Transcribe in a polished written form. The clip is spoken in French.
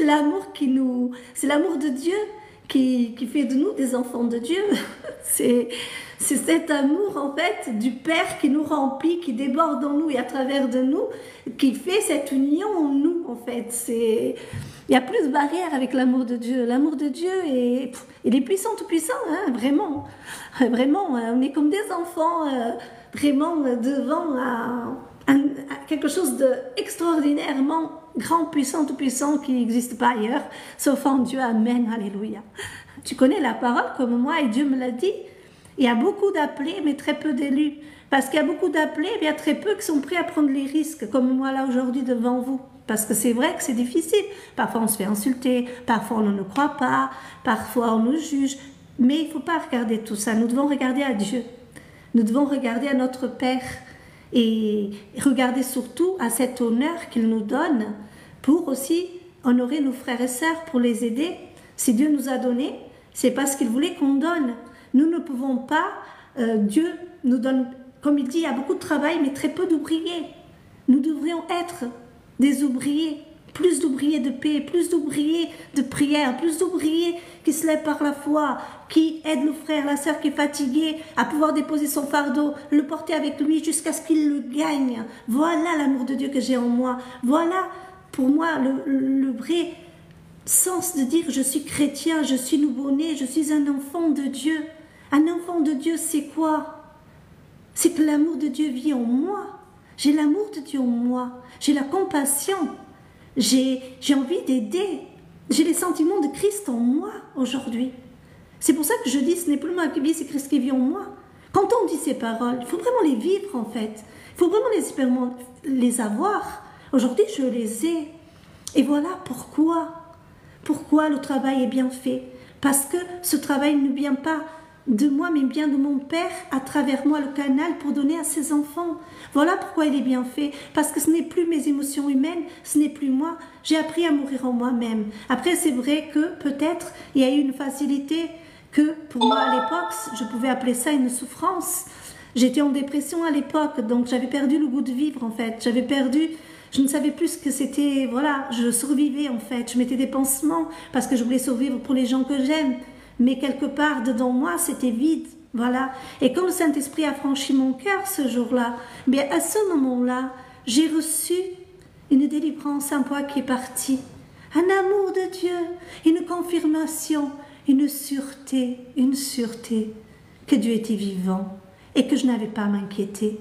l'amour c'est l'amour de Dieu qui fait de nous des enfants de Dieu. C'est cet amour en fait du Père qui nous remplit, qui déborde en nous et à travers de nous, qui fait cette union en nous en fait. Il n'y a plus de barrière avec l'amour de Dieu. L'amour de Dieu il est puissant, tout puissant, hein, vraiment. Vraiment, on est comme des enfants vraiment devant quelque chose d'extraordinairement grand, puissant, tout puissant qui n'existe pas ailleurs, sauf en Dieu. Amen, alléluia. Tu connais la parole comme moi et Dieu me l'a dit. Il y a beaucoup d'appelés, mais très peu d'élus. Parce qu'il y a beaucoup d'appelés, mais il y a très peu qui sont prêts à prendre les risques, comme moi là aujourd'hui devant vous. Parce que c'est vrai que c'est difficile. Parfois on se fait insulter, parfois on ne nous croit pas, parfois on nous juge. Mais il ne faut pas regarder tout ça. Nous devons regarder à Dieu. Nous devons regarder à notre Père et regarder surtout à cet honneur qu'il nous donne pour aussi honorer nos frères et sœurs, pour les aider. Si Dieu nous a donné, c'est parce qu'il voulait qu'on donne. Nous ne pouvons pas, Dieu nous donne, comme il dit, il y a beaucoup de travail, mais très peu d'ouvriers. Nous devrions être des ouvriers, plus d'ouvriers de paix, plus d'ouvriers de prière, plus d'ouvriers qui se lèvent par la foi, qui aident le frère, la sœur qui est fatigué à pouvoir déposer son fardeau, le porter avec lui jusqu'à ce qu'il le gagne. Voilà l'amour de Dieu que j'ai en moi. Voilà pour moi le vrai sens de dire je suis chrétien, je suis nouveau-né, je suis un enfant de Dieu. Un enfant de Dieu, c'est quoi? C'est que l'amour de Dieu vit en moi. J'ai l'amour de Dieu en moi. J'ai la compassion. J'ai envie d'aider. J'ai les sentiments de Christ en moi aujourd'hui. C'est pour ça que je dis, ce n'est plus moi qui vis, c'est Christ qui vit en moi. Quand on dit ces paroles, il faut vraiment les vivre en fait. Il faut vraiment les avoir. Aujourd'hui, je les ai. Et voilà pourquoi. Pourquoi le travail est bien fait. Parce que ce travail ne vient pas de moi, mais bien de mon Père, à travers moi, le canal, pour donner à ses enfants. Voilà pourquoi il est bien fait. Parce que ce n'est plus mes émotions humaines, ce n'est plus moi. J'ai appris à mourir en moi-même. Après, c'est vrai que peut-être il y a eu une facilité que, pour moi à l'époque, je pouvais appeler ça une souffrance. J'étais en dépression à l'époque, donc j'avais perdu le goût de vivre, en fait. J'avais perdu... Je ne savais plus ce que c'était, voilà, je survivais en fait, je mettais des pansements parce que je voulais survivre pour les gens que j'aime, mais quelque part dedans moi c'était vide, voilà. Et quand le Saint-Esprit a franchi mon cœur ce jour-là, bien à ce moment-là, j'ai reçu une délivrance, un poids qui est parti, un amour de Dieu, une confirmation, une sûreté que Dieu était vivant et que je n'avais pas à m'inquiéter.